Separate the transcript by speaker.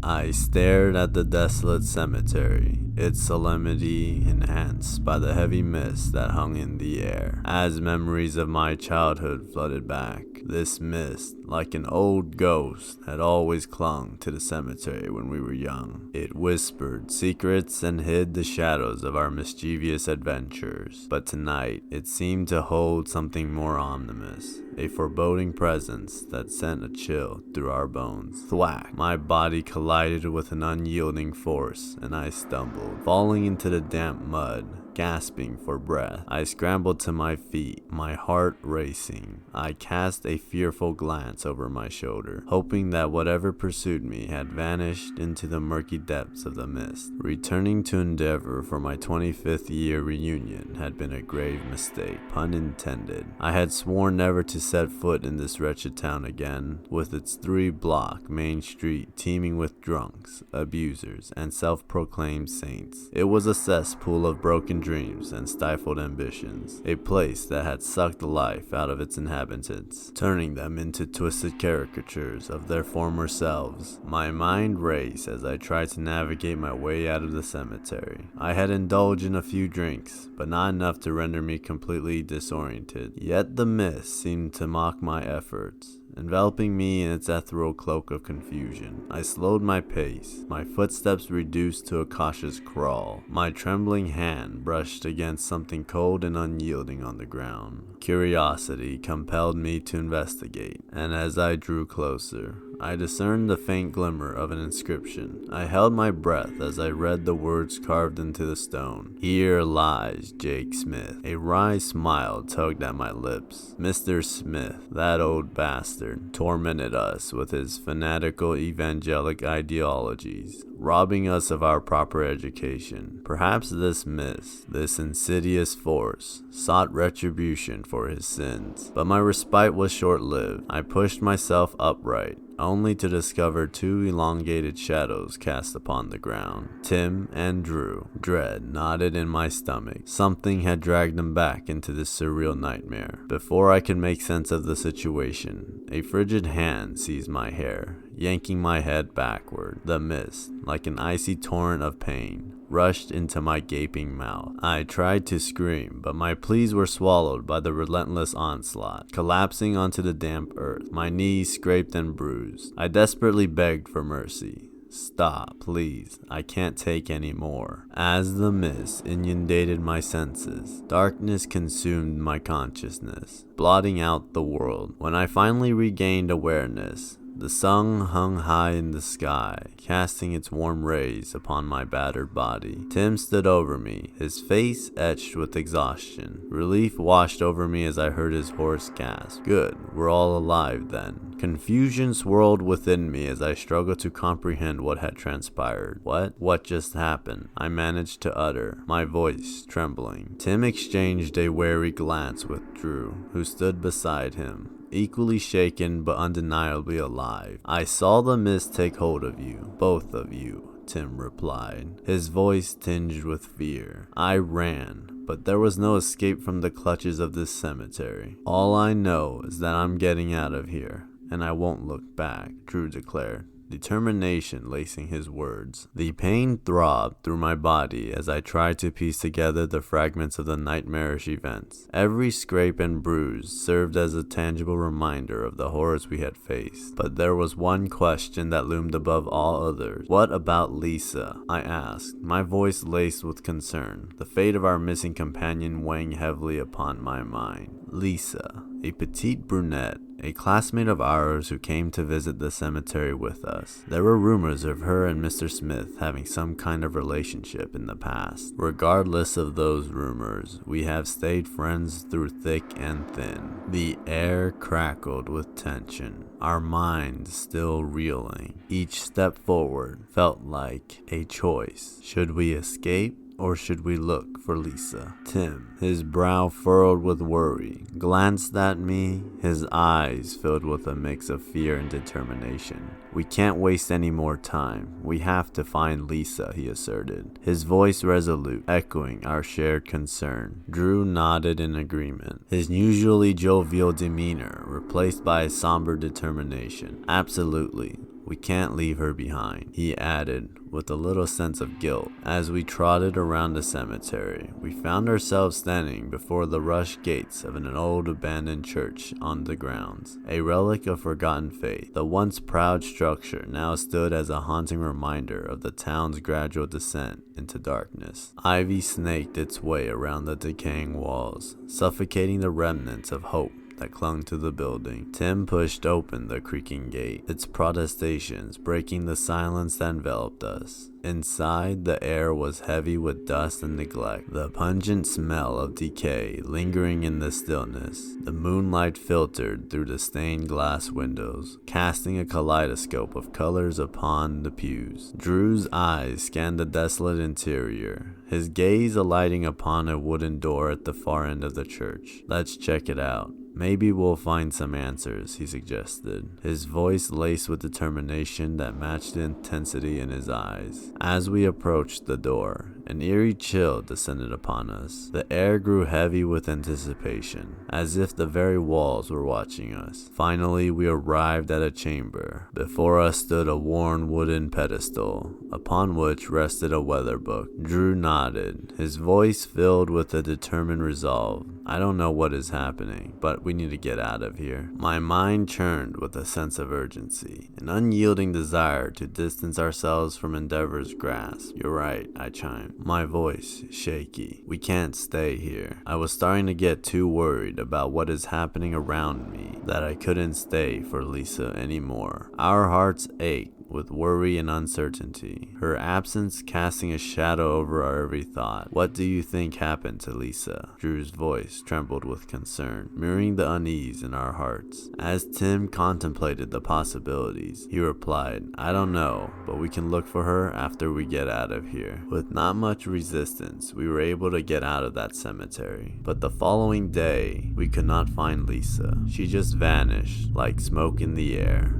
Speaker 1: I stared at the desolate cemetery, its solemnity enhanced by the heavy mist that hung in the air. As memories of my childhood flooded back, this mist, like an old ghost, had always clung to the cemetery when we were young. It whispered secrets and hid the shadows of our mischievous adventures. But tonight, it seemed to hold something more ominous, a foreboding presence that sent a chill through our bones. Thwack! My body collided with an unyielding force, and I stumbled, falling into the damp mud. Gasping for breath, I scrambled to my feet, my heart racing. I cast a fearful glance over my shoulder, hoping that whatever pursued me had vanished into the murky depths of the mist. Returning to Endeavor for my 25th year reunion had been a grave mistake, pun intended. I had sworn never to set foot in this wretched town again, with its 3-block main street teeming with drunks, abusers, and self-proclaimed saints. It was a cesspool of broken dreams and stifled ambitions, a place that had sucked the life out of its inhabitants, turning them into twisted caricatures of their former selves. My mind raced as I tried to navigate my way out of the cemetery. I had indulged in a few drinks, but not enough to render me completely disoriented. Yet the mist seemed to mock my efforts, enveloping me in its ethereal cloak of confusion. I slowed my pace, my footsteps reduced to a cautious crawl. My trembling hand brushed against something cold and unyielding on the ground. Curiosity compelled me to investigate, and as I drew closer, I discerned the faint glimmer of an inscription. I held my breath as I read the words carved into the stone. "Here lies Jake Smith." A wry smile tugged at my lips. Mr. Smith, that old bastard, tormented us with his fanatical evangelic ideologies, robbing us of our proper education. Perhaps this mist, this insidious force, sought retribution for his sins. But my respite was short-lived. I pushed myself upright, only to discover 2 elongated shadows cast upon the ground. Tim and Drew. Dread knotted in my stomach. Something had dragged them back into this surreal nightmare. Before I could make sense of the situation, a frigid hand seized my hair, yanking my head backward. The mist, like an icy torrent of pain, rushed into my gaping mouth. I tried to scream, but my pleas were swallowed by the relentless onslaught. Collapsing onto the damp earth, my knees scraped and bruised, I desperately begged for mercy. "Stop, please. I can't take any more." As the mist inundated my senses, darkness consumed my consciousness, blotting out the world. When I finally regained awareness, the sun hung high in the sky, casting its warm rays upon my battered body. Tim stood over me, his face etched with exhaustion. Relief washed over me as I heard his hoarse gasp. Good, we're all alive then. Confusion swirled within me as I struggled to comprehend what had transpired. What just happened? I managed to utter, my voice trembling. Tim exchanged a wary glance with Drew, who stood beside him, equally shaken but undeniably alive. "I saw the mist take hold of you, both of you," Tim replied, his voice tinged with fear. I ran, but there was no escape from the clutches of this cemetery. "All I know is that I'm getting out of here, and I won't look back," Drew declared, determination lacing his words. The pain throbbed through my body as I tried to piece together the fragments of the nightmarish events. Every scrape and bruise served as a tangible reminder of the horrors we had faced. But there was one question that loomed above all others. What about Lisa? I asked, my voice laced with concern, the fate of our missing companion weighing heavily upon my mind. Lisa, a petite brunette, a classmate of ours who came to visit the cemetery with us. There were rumors of her and Mr. Smith having some kind of relationship in the past. Regardless of those rumors, we have stayed friends through thick and thin. The air crackled with tension, our minds still reeling. Each step forward felt like a choice. Should we escape? Or should we look for Lisa? Tim, his brow furrowed with worry, glanced at me, his eyes filled with a mix of fear and determination. "We can't waste any more time. We have to find Lisa," he asserted, his voice resolute, echoing our shared concern. Drew nodded in agreement, his usually jovial demeanor replaced by a somber determination. "Absolutely. We can't leave her behind," he added with a little sense of guilt. As we trotted around the cemetery, we found ourselves standing before the rush gates of an old abandoned church on the grounds, a relic of forgotten faith. The once proud structure now stood as a haunting reminder of the town's gradual descent into darkness. Ivy snaked its way around the decaying walls, suffocating the remnants of hope that clung to the building. Tim pushed open the creaking gate, its protestations breaking the silence that enveloped us. Inside, the air was heavy with dust and neglect, the pungent smell of decay lingering in the stillness. The moonlight filtered through the stained glass windows, casting a kaleidoscope of colors upon the pews. Drew's eyes scanned the desolate interior, his gaze alighting upon a wooden door at the far end of the church. "Let's check it out. Maybe we'll find some answers," he suggested, his voice laced with determination that matched the intensity in his eyes. As we approached the door, an eerie chill descended upon us. The air grew heavy with anticipation, as if the very walls were watching us. Finally, we arrived at a chamber. Before us stood a worn wooden pedestal, upon which rested a weather book. Drew nodded, his voice filled with a determined resolve. "I don't know what is happening, but we need to get out of here." My mind churned with a sense of urgency, an unyielding desire to distance ourselves from Endeavor's grasp. "You're right," I chimed, my voice shaky. "We can't stay here." I was starting to get too worried about what is happening around me that I couldn't stay for Lisa anymore. Our hearts ached with worry and uncertainty, her absence casting a shadow over our every thought. "What do you think happened to Lisa?" Drew's voice trembled with concern, mirroring the unease in our hearts. As Tim contemplated the possibilities, he replied, "I don't know, but we can look for her after we get out of here." With not much resistance, we were able to get out of that cemetery. But the following day, we could not find Lisa. She just vanished like smoke in the air.